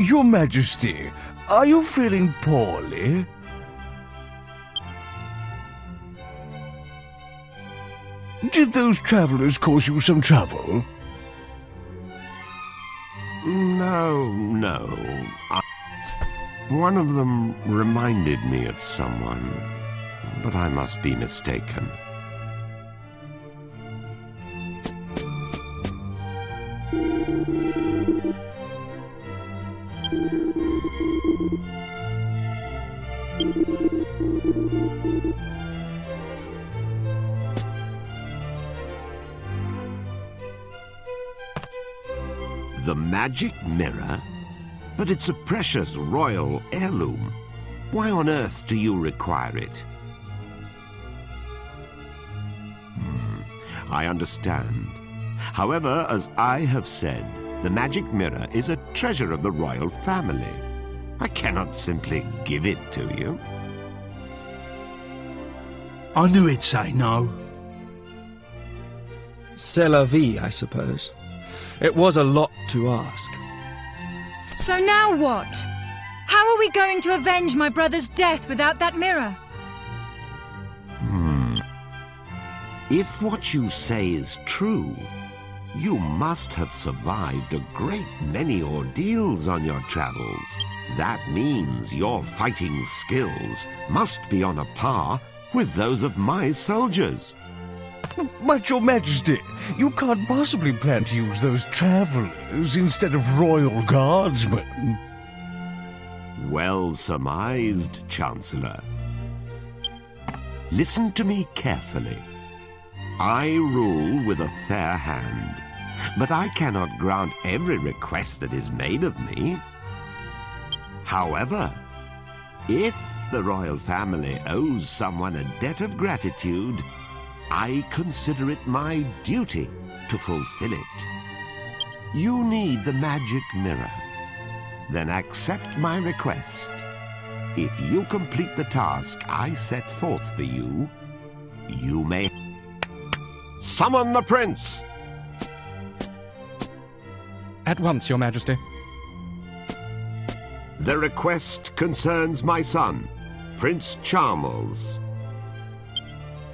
Your Majesty, are you feeling poorly? Did those travelers cause you some trouble? No. One of them reminded me of someone, but I must be mistaken. The magic mirror? But it's a precious royal heirloom. Why on earth do you require it? I understand. However, as I have said, the magic mirror is a treasure of the royal family. I cannot simply give it to you. I knew he'd say no. C'est la vie, I suppose. It was a lot to ask. So now what? How are we going to avenge my brother's death without that mirror? If what you say is true, you must have survived a great many ordeals on your travels. That means your fighting skills must be on a par with those of my soldiers. But, Your Majesty, you can't possibly plan to use those travelers instead of royal guardsmen. Well surmised, Chancellor. Listen to me carefully. I rule with a fair hand, but I cannot grant every request that is made of me. However, if the royal family owes someone a debt of gratitude, I consider it my duty to fulfill it. You need the magic mirror. Then accept my request. If you complete the task I set forth for you, you may summon the prince! At once, Your Majesty. The request concerns my son, Prince Charles.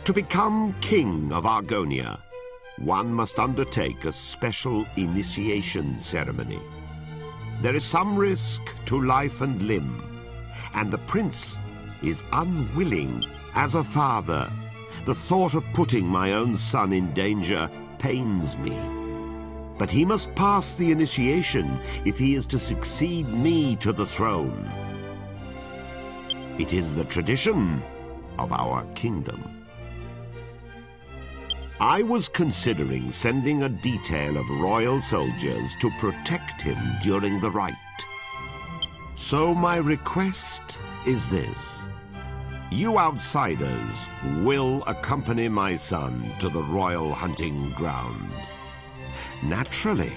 To become King of Argonia, one must undertake a special initiation ceremony. There is some risk to life and limb, and the prince is unwilling. As a father, the thought of putting my own son in danger pains me. But he must pass the initiation if he is to succeed me to the throne. It is the tradition of our kingdom. I was considering sending a detail of royal soldiers to protect him during the rite. So my request is this. You outsiders will accompany my son to the royal hunting ground. Naturally,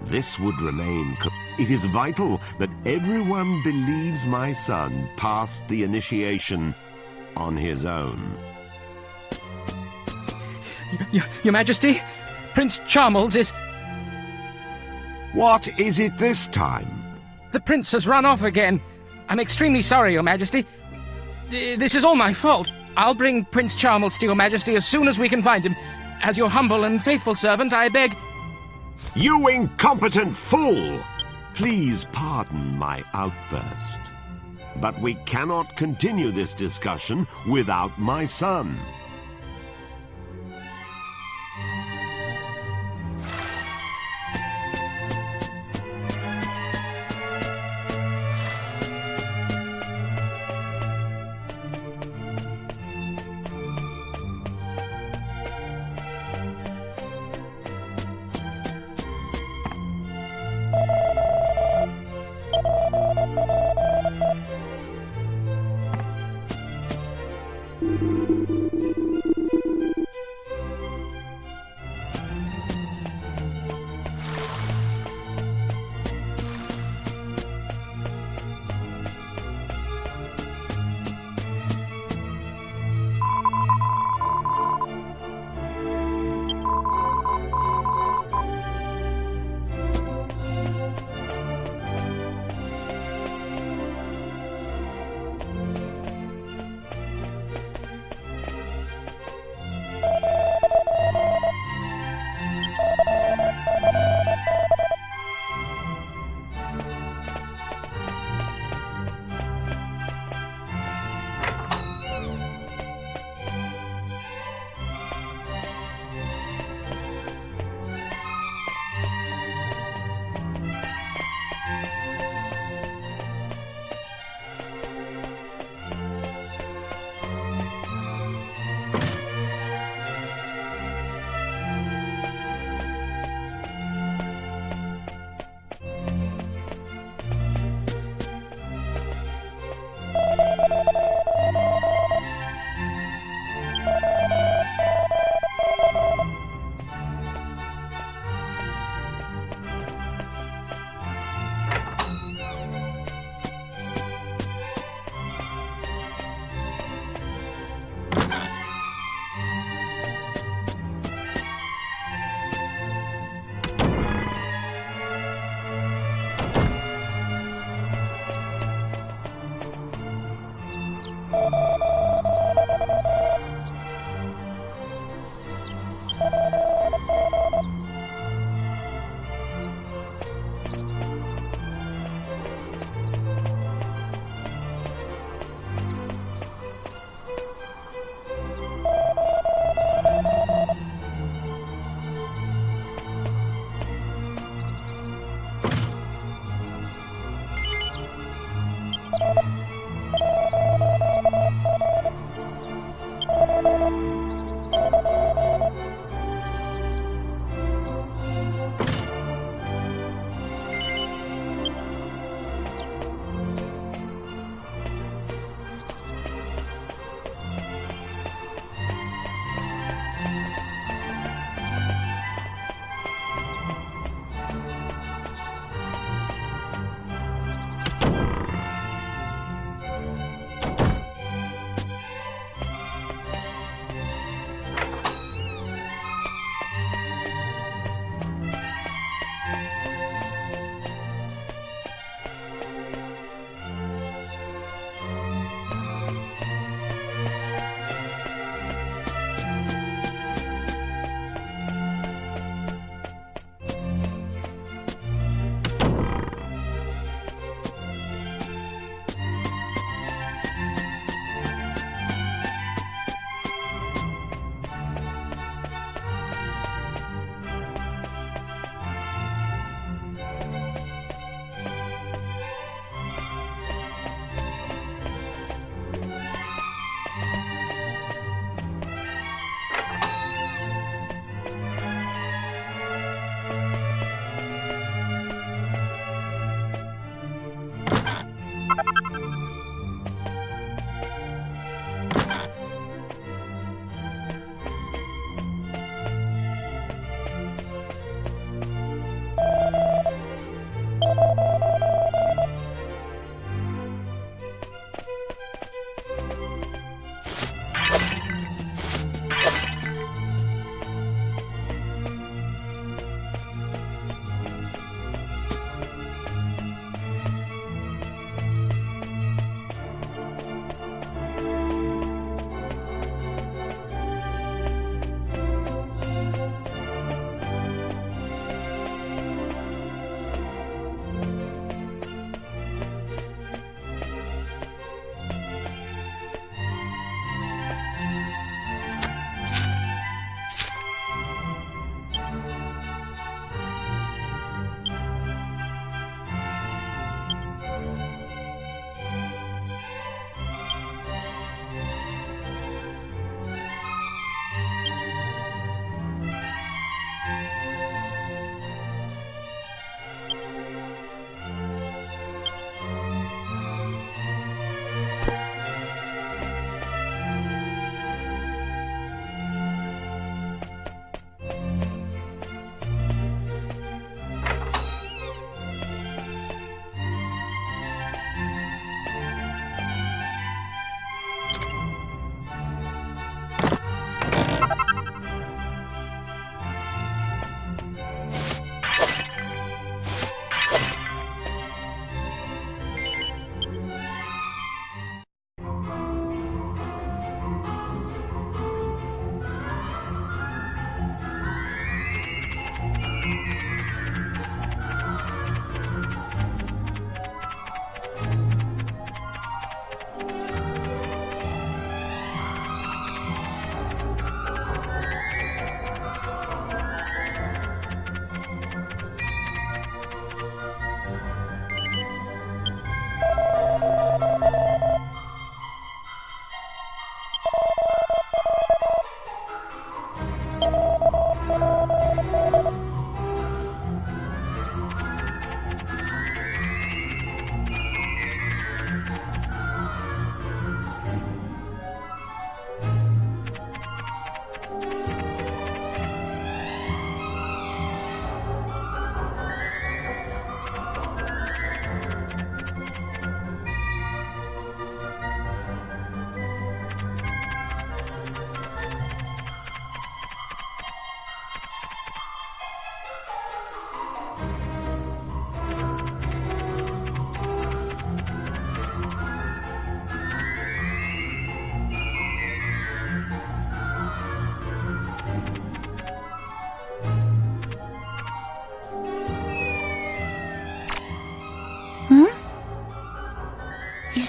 this would remain. It is vital that everyone believes my son passed the initiation on his own. Your Majesty, Prince Charles is... What is it this time? The prince has run off again. I'm extremely sorry, Your Majesty. This is all my fault. I'll bring Prince Charles to Your Majesty as soon as we can find him. As your humble and faithful servant, I beg... You incompetent fool! Please pardon my outburst. But we cannot continue this discussion without my son.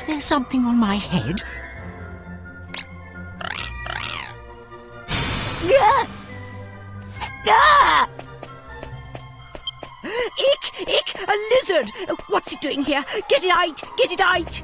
Is there something on my head? Ah! Ah! Ick! A lizard! What's it doing here? Get it out! Get it out!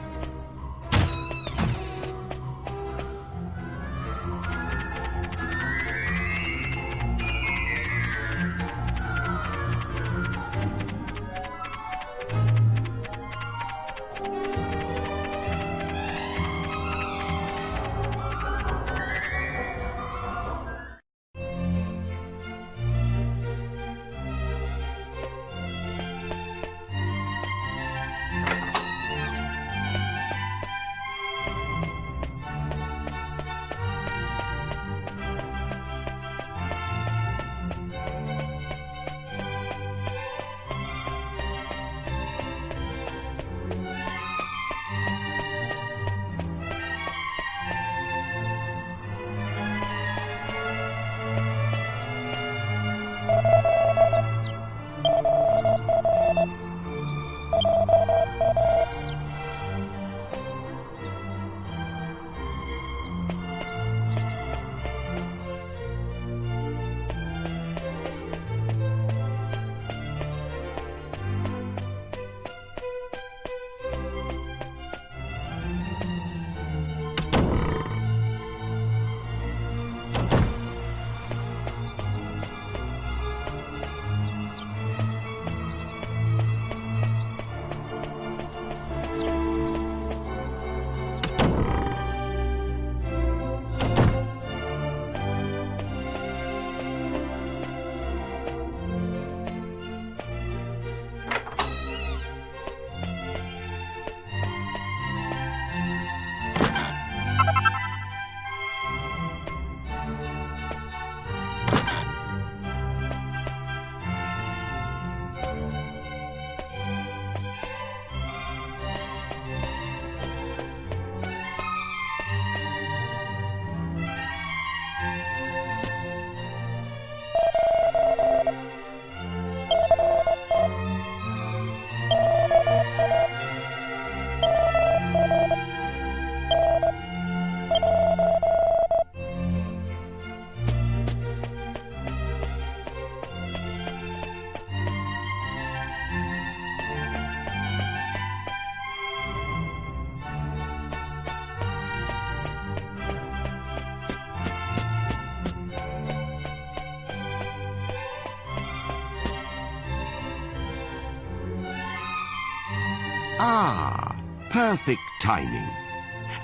Ah, perfect timing.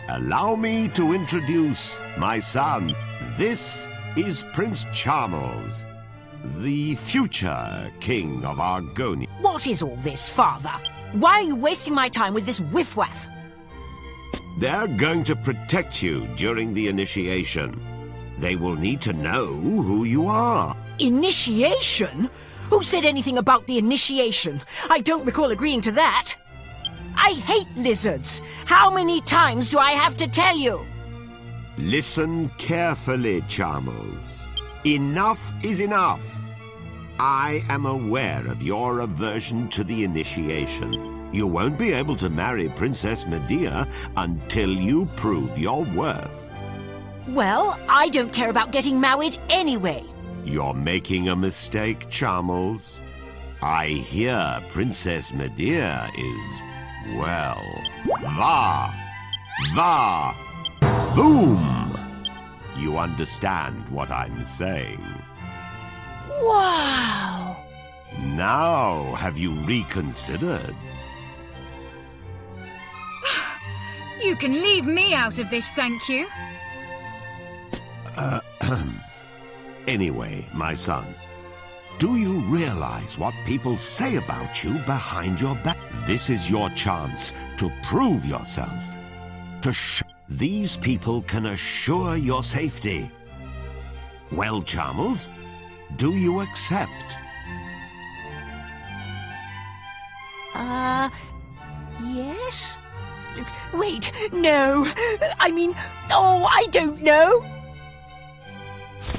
Allow me to introduce my son. This is Prince Charles, the future King of Argonia. What is all this, Father? Why are you wasting my time with this whiff-waff? They're going to protect you during the initiation. They will need to know who you are. Initiation? Who said anything about the initiation? I don't recall agreeing to that. I hate lizards. How many times do I have to tell you? Listen carefully, Charles. Enough is enough. I am aware of your aversion to the initiation. You won't be able to marry Princess Medea until you prove your worth. Well, I don't care about getting married anyway. You're making a mistake, Charles. I hear Princess Medea is, well, boom! You understand what I'm saying? Wow! Now, have you reconsidered? You can leave me out of this, thank you. Anyway, my son, do you realize what people say about you behind your back? This is your chance to prove yourself. These people can assure your safety. Well, Charles, do you accept? Yes? Wait, no. I don't know.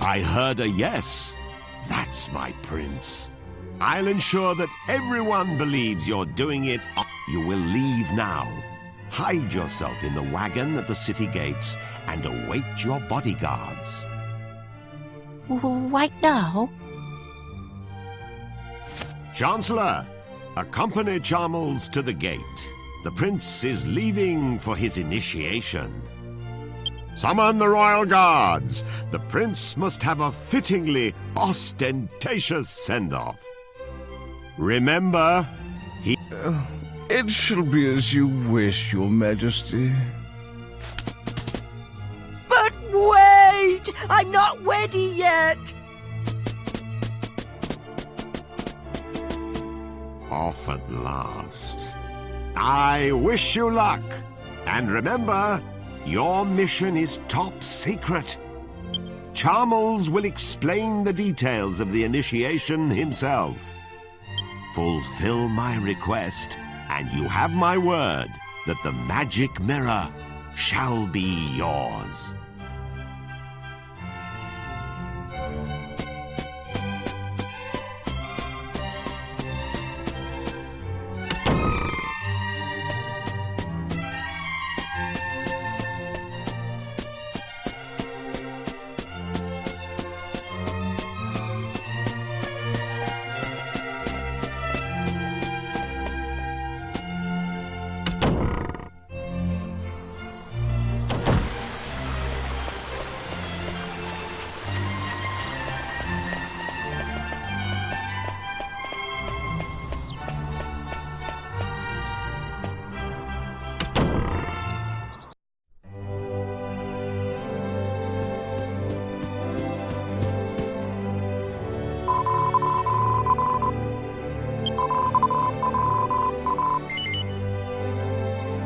I heard a yes. That's my prince. I'll ensure that everyone believes you're doing it. You will leave now. Hide yourself in the wagon at the city gates and await your bodyguards. Right now? Chancellor, accompany Charmles to the gate. The prince is leaving for his initiation. Summon the royal guards. The prince must have a fittingly ostentatious send-off. Remember, It shall be as you wish, Your Majesty. But wait! I'm not ready yet! off at last. I wish you luck. And remember, your mission is top secret. Charmles will explain the details of the initiation himself. Fulfill my request, and you have my word that the magic mirror shall be yours.